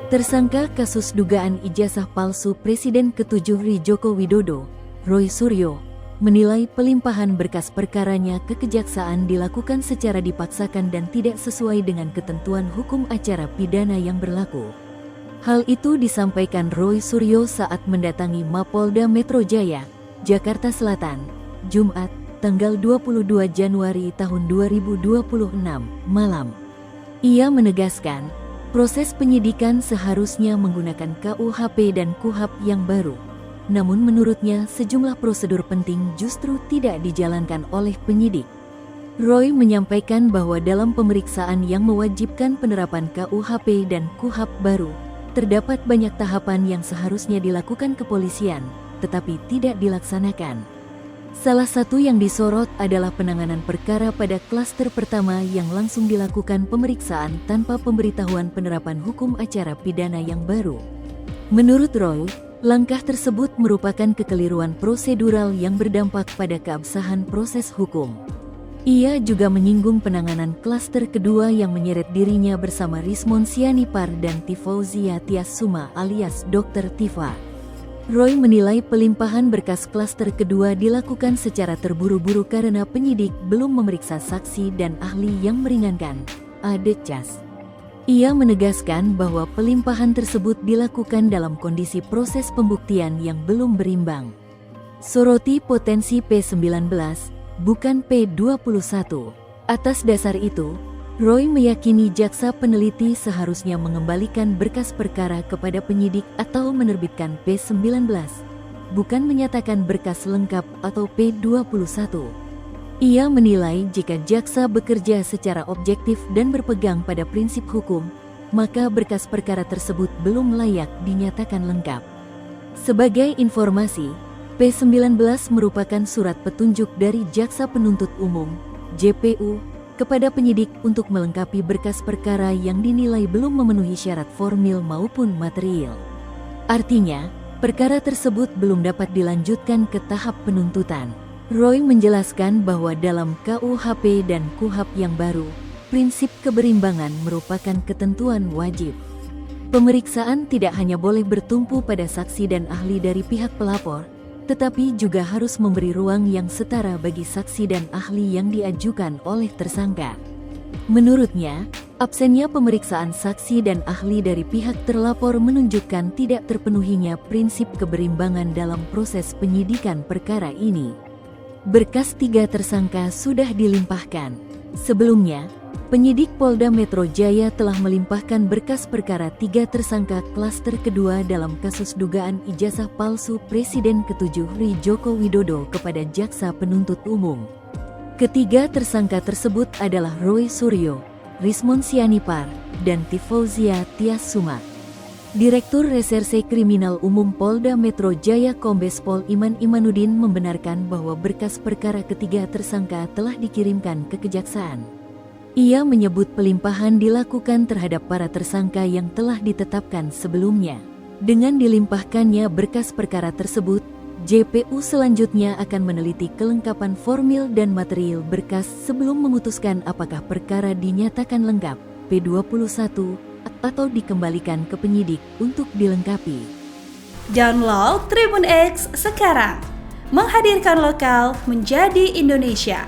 Tersangka kasus dugaan ijazah palsu Presiden ke-7 RI Joko Widodo, Roy Suryo, menilai pelimpahan berkas perkaranya ke Kejaksaan dilakukan secara dipaksakan dan tidak sesuai dengan ketentuan hukum acara pidana yang berlaku. Hal itu disampaikan Roy Suryo saat mendatangi Mapolda Metro Jaya, Jakarta Selatan, Jumat, tanggal 22 Januari tahun 2026, malam. Ia menegaskan, proses penyidikan seharusnya menggunakan KUHP dan KUHAP yang baru. Namun menurutnya sejumlah prosedur penting justru tidak dijalankan oleh penyidik. Roy menyampaikan bahwa dalam pemeriksaan yang mewajibkan penerapan KUHP dan KUHAP baru, terdapat banyak tahapan yang seharusnya dilakukan kepolisian, tetapi tidak dilaksanakan. Salah satu yang disorot adalah penanganan perkara pada klaster pertama yang langsung dilakukan pemeriksaan tanpa pemberitahuan penerapan hukum acara pidana yang baru. Menurut Roy, langkah tersebut merupakan kekeliruan prosedural yang berdampak pada keabsahan proses hukum. Ia juga menyinggung penanganan klaster kedua yang menyeret dirinya bersama Rismon Sianipar dan Tifauzia Tiasuma alias Dr. Tifa. Roy menilai pelimpahan berkas klaster kedua dilakukan secara terburu-buru karena penyidik belum memeriksa saksi dan ahli yang meringankan, Adecas. Ia menegaskan bahwa pelimpahan tersebut dilakukan dalam kondisi proses pembuktian yang belum berimbang. Soroti potensi P19, bukan P21. Atas dasar itu, Roy meyakini jaksa peneliti seharusnya mengembalikan berkas perkara kepada penyidik atau menerbitkan P19, bukan menyatakan berkas lengkap atau P21. Ia menilai jika jaksa bekerja secara objektif dan berpegang pada prinsip hukum, maka berkas perkara tersebut belum layak dinyatakan lengkap. Sebagai informasi, P19 merupakan surat petunjuk dari Jaksa Penuntut Umum, JPU, kepada penyidik untuk melengkapi berkas perkara yang dinilai belum memenuhi syarat formil maupun material. Artinya, perkara tersebut belum dapat dilanjutkan ke tahap penuntutan. Roy menjelaskan bahwa dalam KUHP dan KUHAP yang baru, prinsip keberimbangan merupakan ketentuan wajib. Pemeriksaan tidak hanya boleh bertumpu pada saksi dan ahli dari pihak pelapor, tetapi juga harus memberi ruang yang setara bagi saksi dan ahli yang diajukan oleh tersangka. Menurutnya, absennya pemeriksaan saksi dan ahli dari pihak terlapor menunjukkan tidak terpenuhinya prinsip keberimbangan dalam proses penyidikan perkara ini. Berkas 3 tersangka sudah dilimpahkan. Sebelumnya, penyidik Polda Metro Jaya telah melimpahkan berkas perkara 3 tersangka klaster kedua dalam kasus dugaan ijazah palsu Presiden ke-7 RI Joko Widodo kepada Jaksa Penuntut Umum. Ketiga tersangka tersebut adalah Roy Suryo, Rismon Sianipar, dan Tifauzia Tiasuma. Direktur Reserse Kriminal Umum Polda Metro Jaya Kombes Pol Iman Imanuddin membenarkan bahwa berkas perkara ketiga tersangka telah dikirimkan ke Kejaksaan. Ia menyebut pelimpahan dilakukan terhadap para tersangka yang telah ditetapkan sebelumnya. Dengan dilimpahkannya berkas perkara tersebut, JPU selanjutnya akan meneliti kelengkapan formil dan material berkas sebelum memutuskan apakah perkara dinyatakan lengkap, P21, atau dikembalikan ke penyidik untuk dilengkapi. Download Tribun X sekarang, menghadirkan lokal menjadi Indonesia.